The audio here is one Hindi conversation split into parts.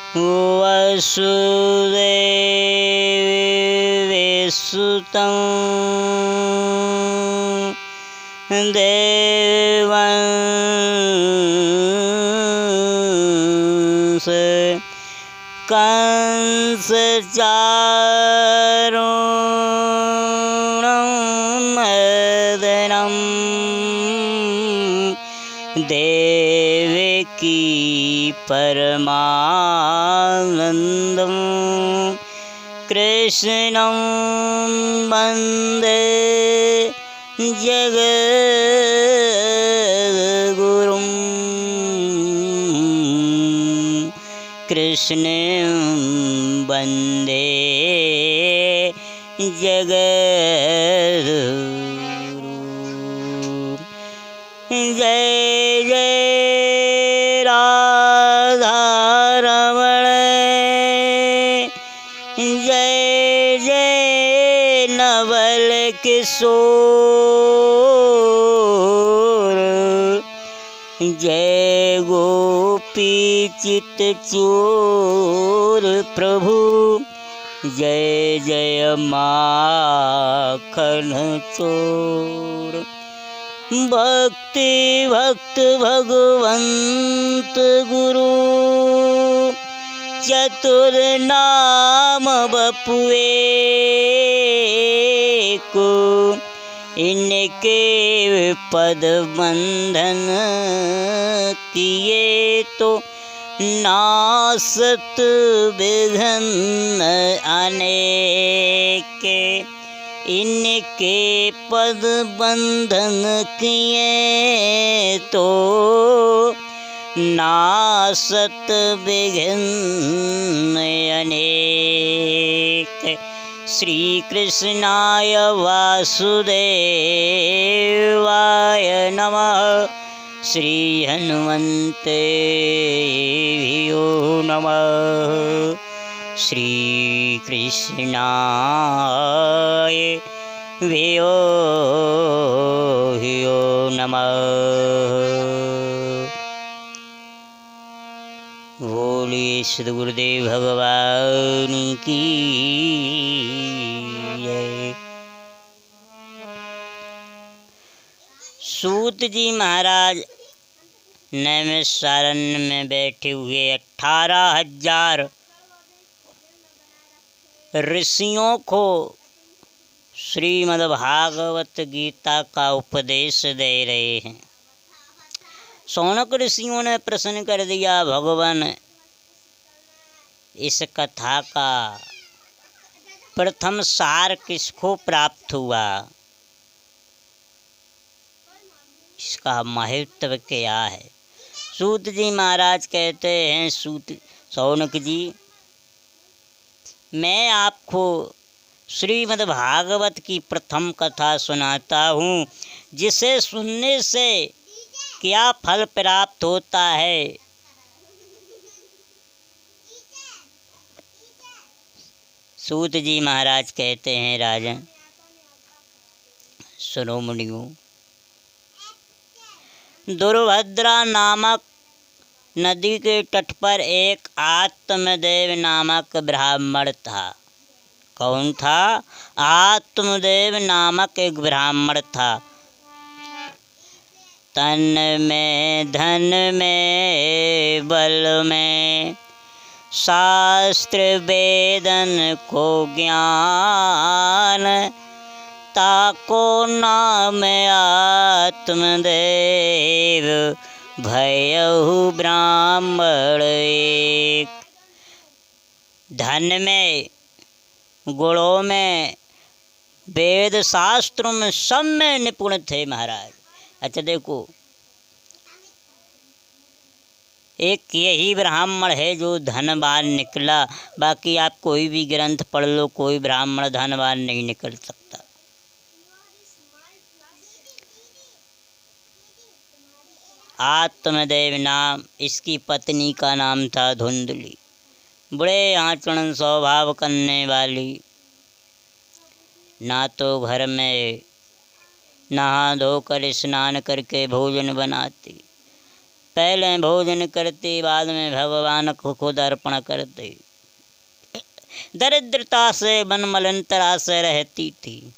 वसुदेवसुतं देवंश कंसचारूणमदनं देवकी परमानन्दं कृष्णं वन्दे जगद्गुरुं कृष्णं वन्दे जगद्गुरुं। जय जय राधा रमण, जय जय नवल किशोर, जय गोपी चित चोर प्रभु, जय जय माखन चोर। भक्ति भक्त भगवंत गुरु, चतुर नाम बपुए को, इनके पद बंधन किए तो नासत विघ्न अनेक। इनके पद बंधन किए तो नासत विघ्न अनेक। श्री कृष्णाय वासुदेवाय नमः। श्री हनुमन्तेभ्यो नमः। श्री कृष्णाय भ्यो नमः। बोलिए श्री गुरुदेव भगवान की जय। सूत जी महाराज नैमिषारण्य में बैठे हुए 18,000 ऋषियों को श्रीमद्भागवत गीता का उपदेश दे रहे हैं। शौनक ऋषियों ने प्रश्न कर दिया, भगवान इस कथा का प्रथम सार किसको प्राप्त हुआ, इसका महत्व क्या है। सूत जी महाराज कहते हैं, शौनक जी मैं आपको श्रीमद्भागवत की प्रथम कथा सुनाता हूँ, जिसे सुनने से क्या फल प्राप्त होता है। सूत जी महाराज कहते हैं, राजन सुनो मुनियों, दुर्भद्रा नामक नदी के तट पर एक आत्मदेव नामक ब्राह्मण था। कौन था? आत्मदेव नामक एक ब्राह्मण था। तन में धन में बल में शास्त्र वेदन को ज्ञान, ताको नाम आत्मदेव भयहु ब्राह्मण एक। धन में, गुणों में, वेद शास्त्रों में सब में निपुण थे महाराज। अच्छा देखो, एक यही ब्राह्मण है जो धनवान निकला। बाकी आप कोई भी ग्रंथ पढ़ लो, कोई ब्राह्मण धनवान नहीं निकल सकता। आत्मदेव नाम, इसकी पत्नी का नाम था धुंधली। बड़े आचरण स्वभाव करने वाली, ना तो घर में नहा धोकर स्नान करके भोजन बनाती, पहले भोजन करते, बाद में भगवान को खुद अर्पण करते। दरिद्रता से मन मलिनता से रहती थी।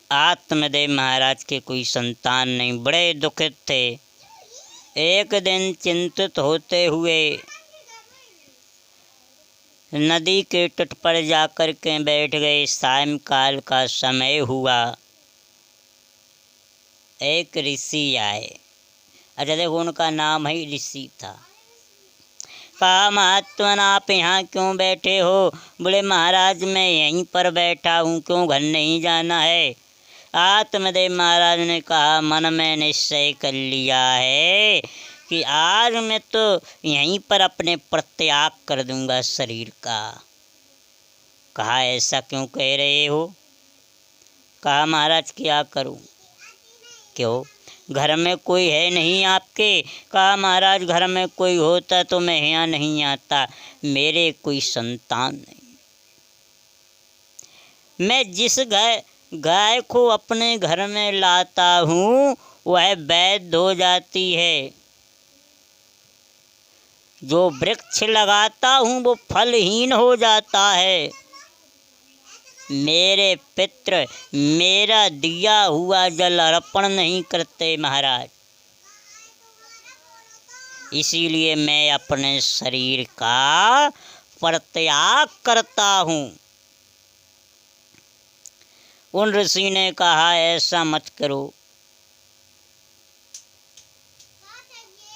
आत्मदेव महाराज के कोई संतान नहीं, बड़े दुखित थे। एक दिन चिंतित होते हुए नदी के तट पर जाकर के बैठ गए। सायंकाल का समय हुआ। एक ऋषि आए। अच्छा देखो, उनका नाम ही ऋषि था। कहा, महात्मन आप यहाँ क्यों बैठे हो? बोले महाराज मैं यहीं पर बैठा हूँ, क्यों घर नहीं जाना है? आत्मदेव महाराज ने कहा, मन में निश्चय कर लिया है कि आज मैं तो यहीं पर अपने प्रत्याग कर दूंगा शरीर का। कहा, ऐसा क्यों कह रहे हो? कहा, महाराज क्या करूं? क्यों, घर में कोई है नहीं आपके? कहा, महाराज घर में कोई होता तो मैं यहाँ नहीं आता, मेरे कोई संतान नहीं। मैं जिस गाय को अपने घर में लाता हूँ वह वैध हो जाती है, जो वृक्ष लगाता हूँ वो फलहीन हो जाता है। मेरे पितृ मेरा दिया हुआ जल अर्पण नहीं करते महाराज, इसीलिए मैं अपने शरीर का परित्याग करता हूँ। उन ऋषि ने कहा, ऐसा मत करो।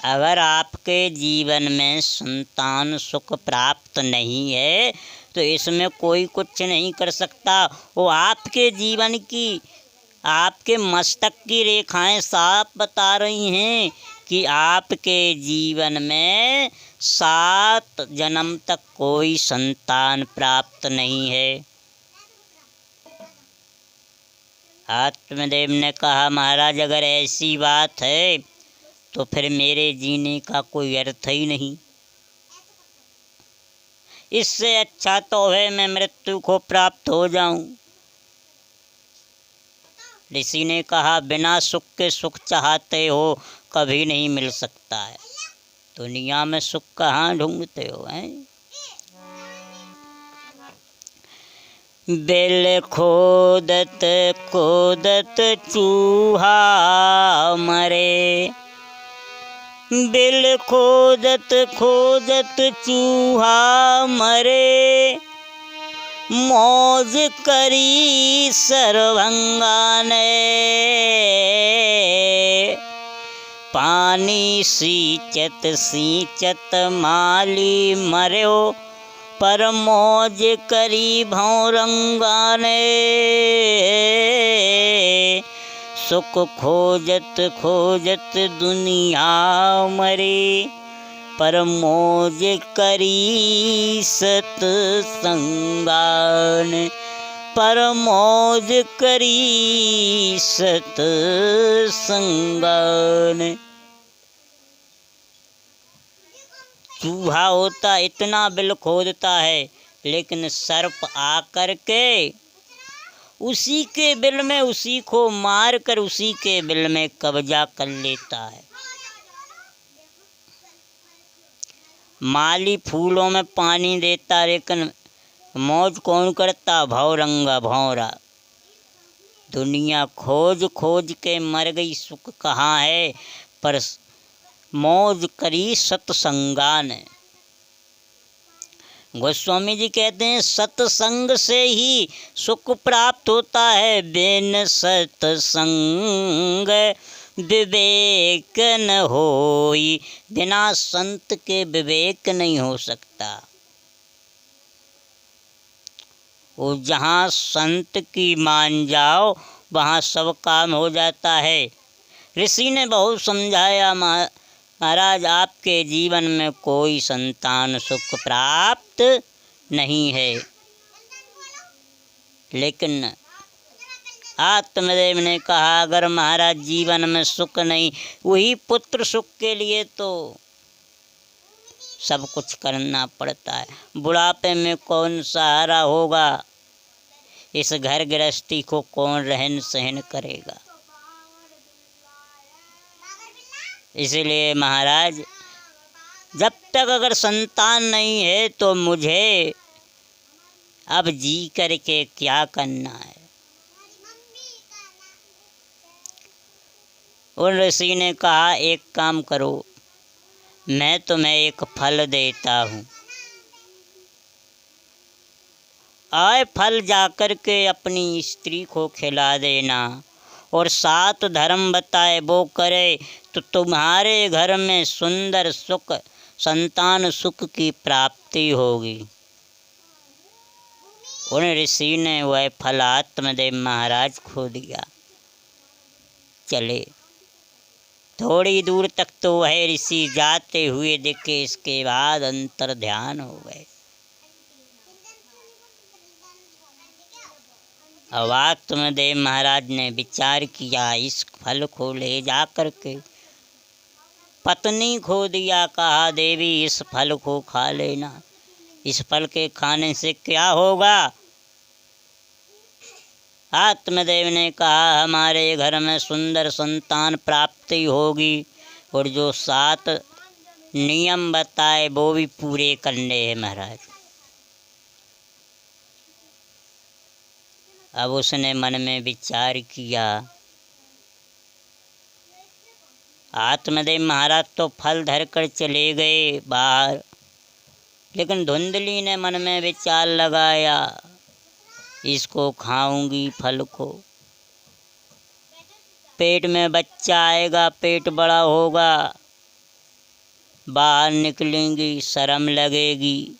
अगर आपके जीवन में संतान सुख प्राप्त नहीं है तो इसमें कोई कुछ नहीं कर सकता। वो आपके जीवन की, आपके मस्तक की रेखाएं साफ बता रही हैं कि आपके जीवन में 7 जन्म तक कोई संतान प्राप्त नहीं है। आत्मदेव ने कहा, महाराज अगर ऐसी बात है तो फिर मेरे जीने का कोई अर्थ ही नहीं। इससे अच्छा तो है मैं मृत्यु को प्राप्त हो जाऊं। ऋषि ने कहा, बिना सुख के सुख चाहते हो कभी नहीं मिल सकता है। दुनिया में सुख कहाँ ढूंढते हो हैं? बिल खोदत खोदत चूहा मरे, बिल खोदत खोदत चूहा मरे, मौज करी सरभंगा ने, पानी सींचत सींचत माली मर्यो, पर मौज करी भौरंगा ने, सुख खोजत खोजत दुनिया मरे, पर मौज करी सतसंगान, पर मौज करी सतसंगान। चूहा होता इतना बिल खोदता है, लेकिन सर्प आकर के उसी के बिल में उसी को मार कर उसी के बिल में कब्जा कर लेता है। माली फूलों में पानी देता, लेकिन मौज कौन करता? भौरंगा भौरा। दुनिया खोज खोज के मर गई, सुख कहाँ है? पर मौज करी सत्संगान। गोस्वामी जी कहते हैं, सत्संग से ही सुख प्राप्त होता है, बिन सत्संग विवेक न होई, बिना संत के विवेक नहीं हो सकता। वो जहाँ संत की मान जाओ वहाँ सब काम हो जाता है। ऋषि ने बहुत समझाया, महाराज आपके जीवन में कोई संतान सुख प्राप्त नहीं है। लेकिन आत्मदेव ने कहा, अगर महाराज जीवन में सुख नहीं, वही पुत्र सुख के लिए तो सब कुछ करना पड़ता है। बुढ़ापे में कौन सहारा होगा? इस घर गृहस्थी को कौन रहन सहन करेगा? इसलिए महाराज जब तक अगर संतान नहीं है तो मुझे अब जी करके क्या करना है। उन ऋषि ने कहा एक काम करो, मैं तुम्हें एक फल देता हूँ, आए फल जाकर के अपनी स्त्री को खिला देना और 7 धर्म बताए वो करे तो तुम्हारे घर में सुंदर सुख संतान सुख की प्राप्ति होगी। उन ऋषि ने वह फल आत्मदेव महाराज को दिया। चले थोड़ी दूर तक तो वह ऋषि जाते हुए दिखे, इसके बाद अंतर ध्यान हो गए। अब आत्मदेव महाराज ने विचार किया, इस फल को ले जा करके पत्नी को दिया। कहा देवी इस फल को खा लेना, इस फल के खाने से क्या होगा। आत्मदेव ने कहा हमारे घर में सुंदर संतान प्राप्ति होगी और जो 7 नियम बताए वो भी पूरे करने हैं महाराज। अब उसने मन में विचार किया। आत्मदेव महाराज तो फल धर कर चले गए बाहर, लेकिन धुंधली ने मन में विचार लगाया, इसको खाऊंगी फल को, पेट में बच्चा आएगा, पेट बड़ा होगा, बाहर निकलेंगी, शर्म लगेगी,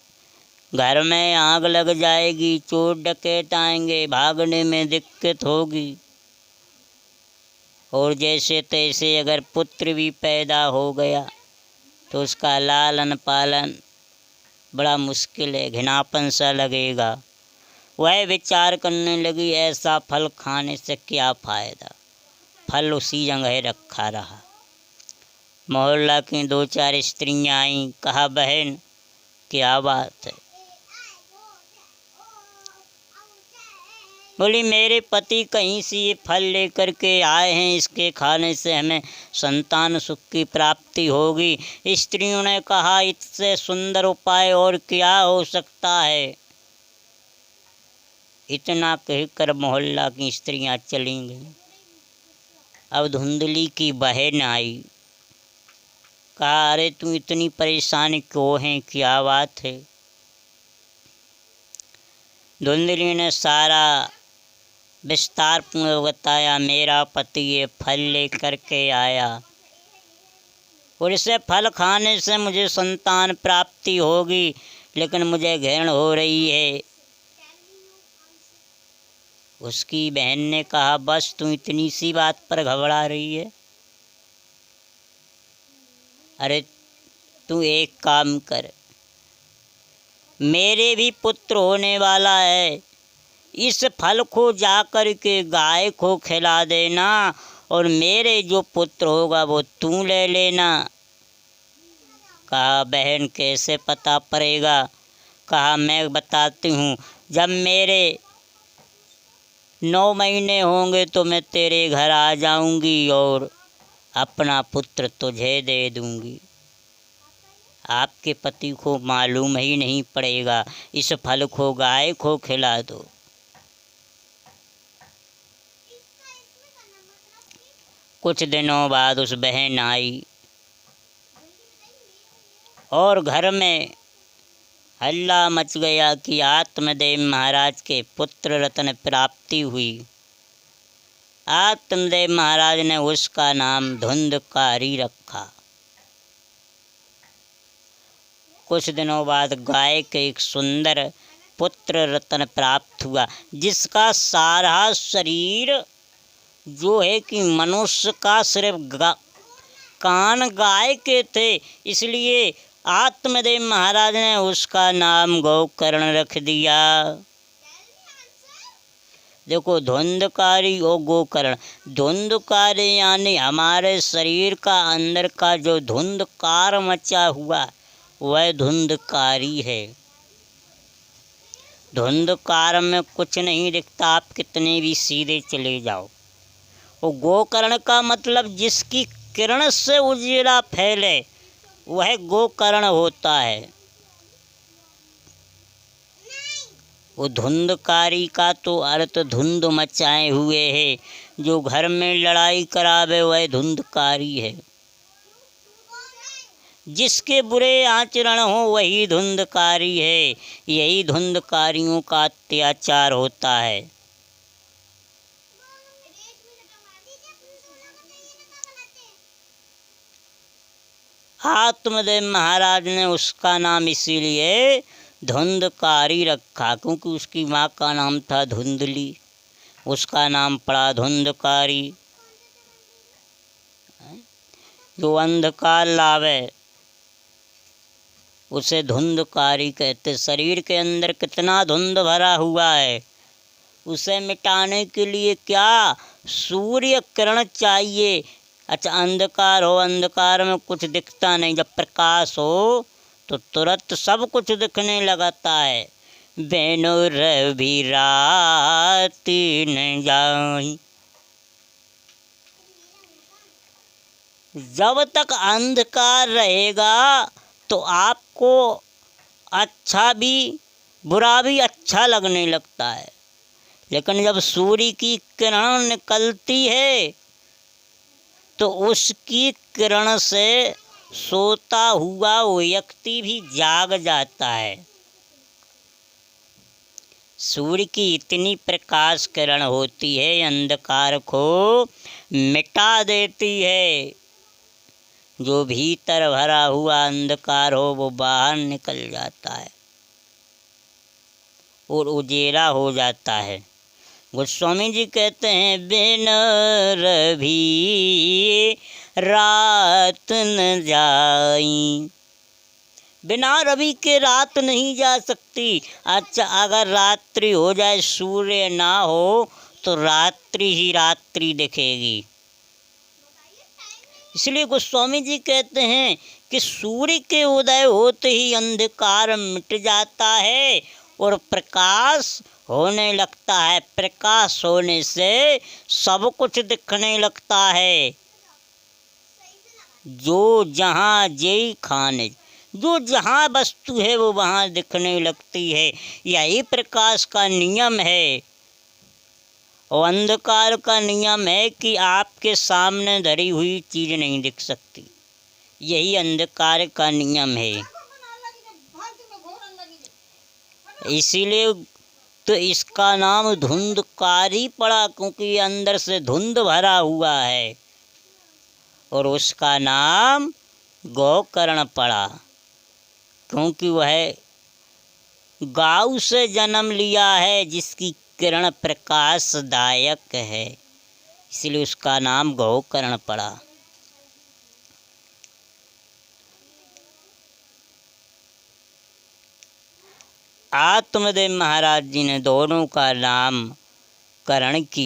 घर में आग लग जाएगी, चोर डकैत आएंगे, भागने में दिक्कत होगी, और जैसे तैसे अगर पुत्र भी पैदा हो गया तो उसका लालन पालन बड़ा मुश्किल है, घिनापन सा लगेगा। वह विचार करने लगी ऐसा फल खाने से क्या फ़ायदा। फल उसी जगह रखा रहा। मोहल्ला की 2-4 स्त्रियाँ आईं, कहा बहन क्या बात है। बोली मेरे पति कहीं से ये फल लेकर के आए हैं, इसके खाने से हमें संतान सुख की प्राप्ति होगी। स्त्रियों ने कहा इससे सुंदर उपाय और क्या हो सकता है। इतना कहकर मोहल्ला की स्त्रियां चली गईं। अब धुंधली की बहन आई, कहा अरे तू इतनी परेशान क्यों है, क्या बात है। धुंधली ने सारा विस्तार पूर्वक बताया, मेरा पति ये फल लेकर के आया और इसे फल खाने से मुझे संतान प्राप्ति होगी, लेकिन मुझे घृण हो रही है। उसकी बहन ने कहा बस तू इतनी सी बात पर घबरा रही है। अरे तू एक काम कर, मेरे भी पुत्र होने वाला है, इस फल को जा कर के गाय को खिला देना और मेरे जो पुत्र होगा वो तू ले लेना। कहा बहन कैसे पता पड़ेगा। कहा मैं बताती हूँ, जब मेरे 9 महीने होंगे तो मैं तेरे घर आ जाऊंगी और अपना पुत्र तुझे दे दूंगी। आपके पति को मालूम ही नहीं पड़ेगा, इस फल को गाय को खिला दो। कुछ दिनों बाद उस बहन आई और घर में हल्ला मच गया कि आत्मदेव महाराज के पुत्र रत्न प्राप्ति हुई। आत्मदेव महाराज ने उसका नाम धुंधकारी रखा। कुछ दिनों बाद गाय के एक सुंदर पुत्र रत्न प्राप्त हुआ, जिसका सारा शरीर जो है कि मनुष्य का सिर्फ कान गाय के थे, इसलिए आत्मदेव महाराज ने उसका नाम गोकर्ण रख दिया। देखो धुंधकारी और गोकर्ण, धुंधकारी यानी हमारे शरीर का अंदर का जो धुंधकार मचा हुआ वह धुंधकारी है। धुंधकार में कुछ नहीं दिखता, आप कितने भी सीधे चले जाओ। और गोकर्ण का मतलब जिसकी किरण से उजियारा फैले वह गोकर्ण होता है। वो धुंधकारी का तो अर्थ धुंध मचाए हुए है, जो घर में लड़ाई करावे वह धुंधकारी है। जिसके बुरे आचरण हो वही धुंधकारी है, यही धुंधकारियों का अत्याचार होता है। आत्मदेव महाराज ने उसका नाम इसीलिए धुंधकारी रखा, क्योंकि उसकी माँ का नाम था धुंधली, उसका नाम पड़ा धुंधकारी। जो अंधकार लावे उसे धुंधकारी कहते। शरीर के अंदर कितना धुंध भरा हुआ है, उसे मिटाने के लिए क्या सूर्य किरण चाहिए। अच्छा, अंधकार हो, अंधकार में कुछ दिखता नहीं, जब प्रकाश हो तो तुरंत सब कुछ दिखने लगता है। बेनो रवि राति न जाई, जब तक अंधकार रहेगा तो आपको अच्छा भी बुरा भी अच्छा लगने लगता है, लेकिन जब सूर्य की किरण निकलती है तो उसकी किरण से सोता हुआ व्यक्ति भी जाग जाता है। सूर्य की इतनी प्रकाश किरण होती है, अंधकार को मिटा देती है। जो भीतर भरा हुआ अंधकार हो वो बाहर निकल जाता है और उजेला हो जाता है। गोस्वामी जी कहते हैं, बिन रवि रात न जाई, बिना रवि के रात नहीं जा सकती। अच्छा, अगर रात्रि हो जाए, सूर्य ना हो तो रात्रि ही रात्रि दिखेगी। इसलिए गोस्वामी जी कहते हैं कि सूर्य के उदय होते ही अंधकार मिट जाता है और प्रकाश होने लगता है। प्रकाश होने से सब कुछ दिखने लगता है। जो जहाँ जेई खाने, जो जहाँ वस्तु है वो वहाँ दिखने लगती है। यही प्रकाश का नियम है। और अंधकार का नियम है कि आपके सामने धरी हुई चीज़ नहीं दिख सकती। यही अंधकार का नियम है। इसीलिए तो इसका नाम धुंधकारी पड़ा, क्योंकि अंदर से धुंध भरा हुआ है। और उसका नाम गोकर्ण पड़ा, क्योंकि वह गाय से जन्म लिया है जिसकी किरण प्रकाशदायक है, इसलिए उसका नाम गोकर्ण पड़ा। आत्मदेव महाराज जी ने दोनों का नाम करण किया।